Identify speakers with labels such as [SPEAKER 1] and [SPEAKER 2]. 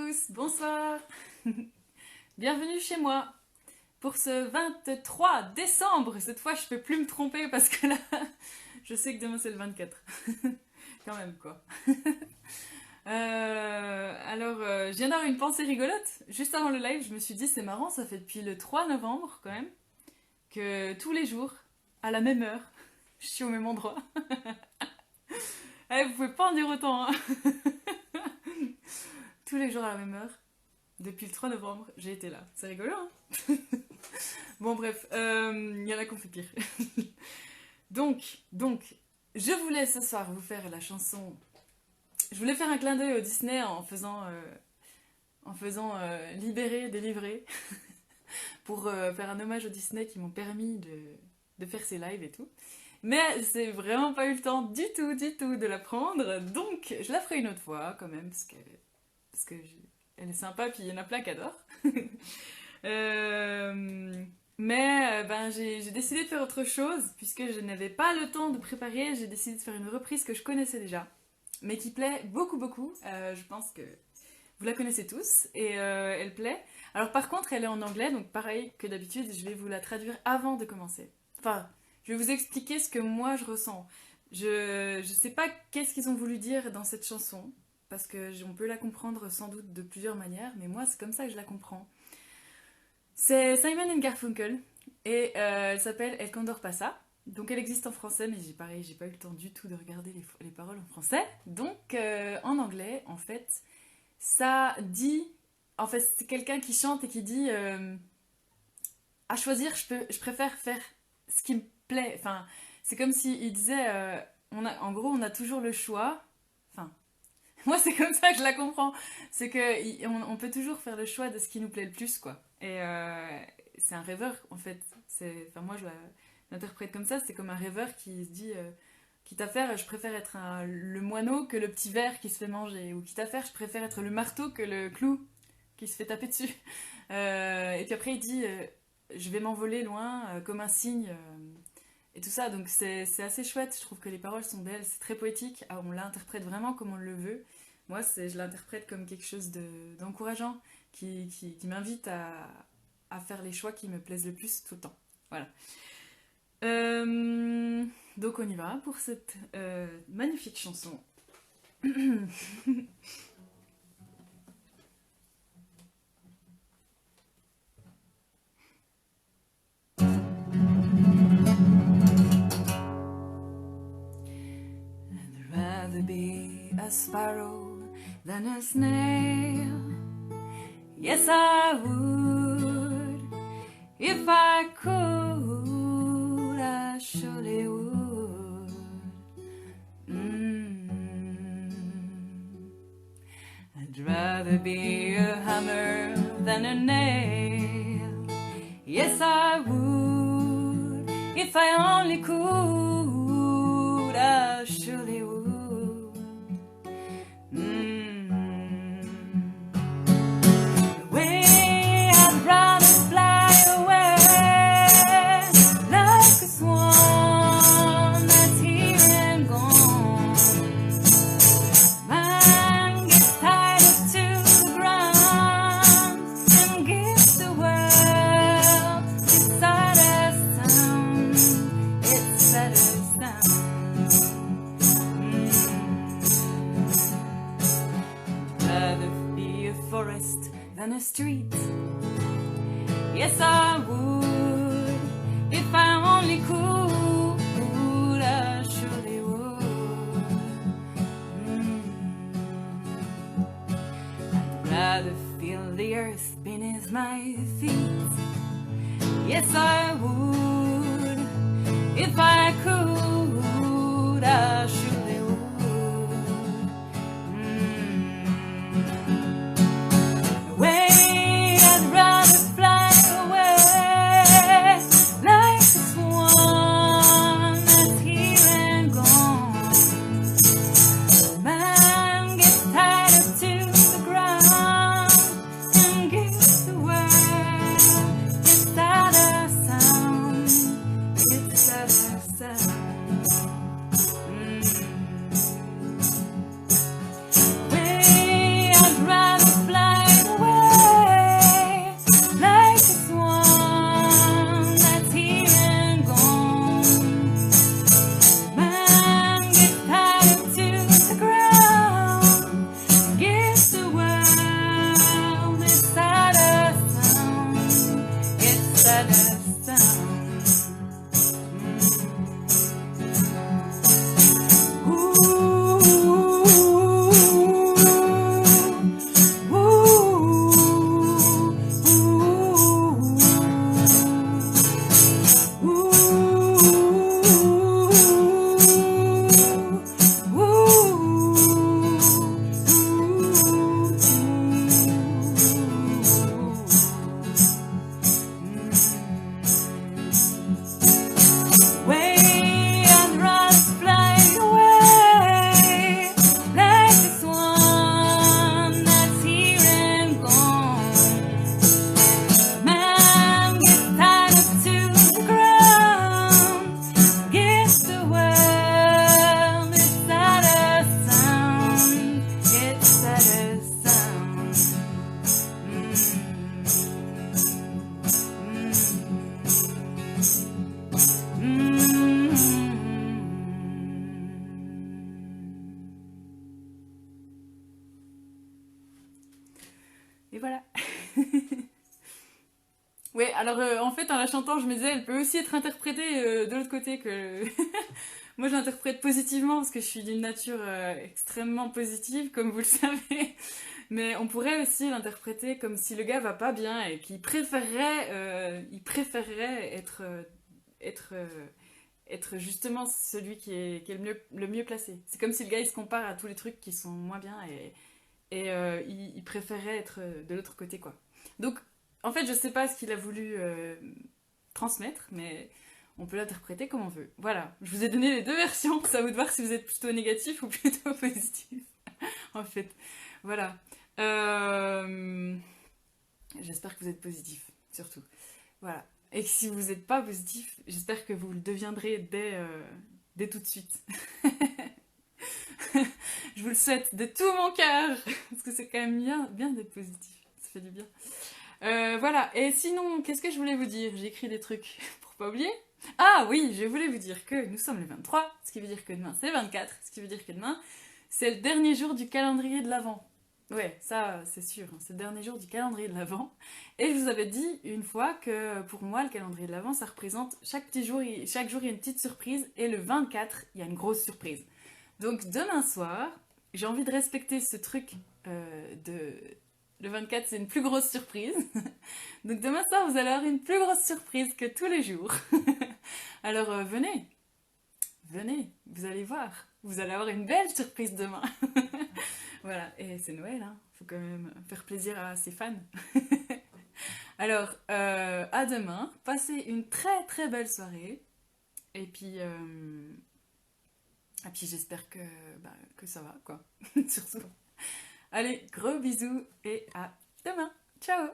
[SPEAKER 1] tous, bonsoir. Bienvenue chez moi pour ce 23 décembre. Cette fois, je peux plus me tromper parce que là, je sais que demain c'est le 24. Quand même, quoi. Je viens d'avoir une pensée rigolote. Juste avant le live, je me suis dit, c'est marrant, ça fait depuis le 3 novembre quand même, que tous les jours, à la même heure, je suis au même endroit. Vous pouvez pas en dire autant, hein. Tous les jours à la même heure, depuis le 3 novembre, j'ai été là. C'est rigolo, hein. Bon, bref, il y en a qui ont fait pire. donc, je voulais ce soir vous faire la chanson. Je voulais faire un clin d'œil au Disney en faisant libérer, délivrer, pour faire un hommage au Disney qui m'ont permis de faire ces lives et tout. Mais j'ai vraiment pas eu le temps du tout de la prendre, donc je la ferai une autre fois quand même, parce que elle est sympa, puis il y en a plein qui adorent. J'ai décidé de faire autre chose, puisque je n'avais pas le temps de préparer, j'ai décidé de faire une reprise que je connaissais déjà, mais qui plaît beaucoup. Je pense que vous la connaissez tous, et elle plaît. Alors par contre, elle est en anglais, donc pareil que d'habitude, je vais vous la traduire avant de commencer. Enfin, je vais vous expliquer ce que moi je ressens. Je sais pas qu'est-ce qu'ils ont voulu dire dans cette chanson, parce qu'on peut la comprendre sans doute de plusieurs manières, mais moi c'est comme ça que je la comprends. C'est Simon and Garfunkel, et elle s'appelle El Condor Pasa. Donc elle existe en français, mais j'ai pas eu le temps du tout de regarder les paroles en français. Donc en anglais, en fait, ça dit... En fait, c'est quelqu'un qui chante et qui dit à choisir, je préfère faire ce qui me plaît. Enfin, c'est comme s'il disait en gros, on a toujours le choix. Enfin, moi, c'est comme ça que je la comprends. C'est qu'on peut toujours faire le choix de ce qui nous plaît le plus, quoi. Et c'est un rêveur, en fait. Enfin, moi, je l'interprète comme ça. C'est comme un rêveur qui se dit quitte à faire, je préfère être le moineau que le petit ver qui se fait manger. Ou quitte à faire, je préfère être le marteau que le clou qui se fait taper dessus. Et puis après, il dit je vais m'envoler loin comme un cygne. Et tout ça, donc c'est assez chouette. Je trouve que les paroles sont belles, c'est très poétique. Ah, on l'interprète vraiment comme on le veut. Moi, je l'interprète comme quelque chose d'encourageant qui m'invite à faire les choix qui me plaisent le plus tout le temps. Voilà. Donc on y va pour cette magnifique chanson. Be a sparrow than a snail. Yes, I would. If I could, I surely would. I'd rather be a hammer than a nail. Yes, I would. If I only could, I surely would. Than a street. Yes, I would. If I only could, I surely would. I'd rather feel the earth beneath my feet. Yes, I would. If I could, I surely would. Ouais, alors en fait, en la chantant, je me disais, elle peut aussi être interprétée de l'autre côté que... Moi, je l'interprète positivement parce que je suis d'une nature extrêmement positive, comme vous le savez. Mais on pourrait aussi l'interpréter comme si le gars va pas bien et qu'il préférerait, il préférerait être, être justement celui qui est le mieux placé. C'est comme si le gars il se compare à tous les trucs qui sont moins bien et il préférerait être de l'autre côté, quoi. Donc, en fait, je sais pas ce qu'il a voulu transmettre, mais on peut l'interpréter comme on veut. Voilà, je vous ai donné les deux versions, c'est à vous de voir si vous êtes plutôt négatif ou plutôt positif, en fait. Voilà. Euh, J'espère que vous êtes positif, surtout. Voilà. Et que si vous n'êtes pas positif, j'espère que vous le deviendrez dès tout de suite. Je vous le souhaite de tout mon cœur, parce que c'est quand même bien d'être positif. Ça fait du bien. Voilà, et sinon, qu'est-ce que je voulais vous dire? J'ai écrit des trucs pour pas oublier. Ah oui, je voulais vous dire que nous sommes le 23, ce qui veut dire que demain c'est 24, ce qui veut dire que demain c'est le dernier jour du calendrier de l'Avent. Ouais, ça c'est sûr, hein, c'est le dernier jour du calendrier de l'Avent. Et je vous avais dit une fois que pour moi le calendrier de l'Avent ça représente chaque petit jour, chaque jour il y a une petite surprise et le 24 il y a une grosse surprise. Donc demain soir, j'ai envie de respecter ce truc de le 24, c'est une plus grosse surprise. Donc demain soir, vous allez avoir une plus grosse surprise que tous les jours. Alors venez, venez, vous allez voir. Vous allez avoir une belle surprise demain. Voilà, et c'est Noël, hein. Faut quand même faire plaisir à ses fans. Alors, à demain. Passez une très très belle soirée. Et puis j'espère que ça va, quoi. Surtout. Allez, gros bisous et à demain. Ciao!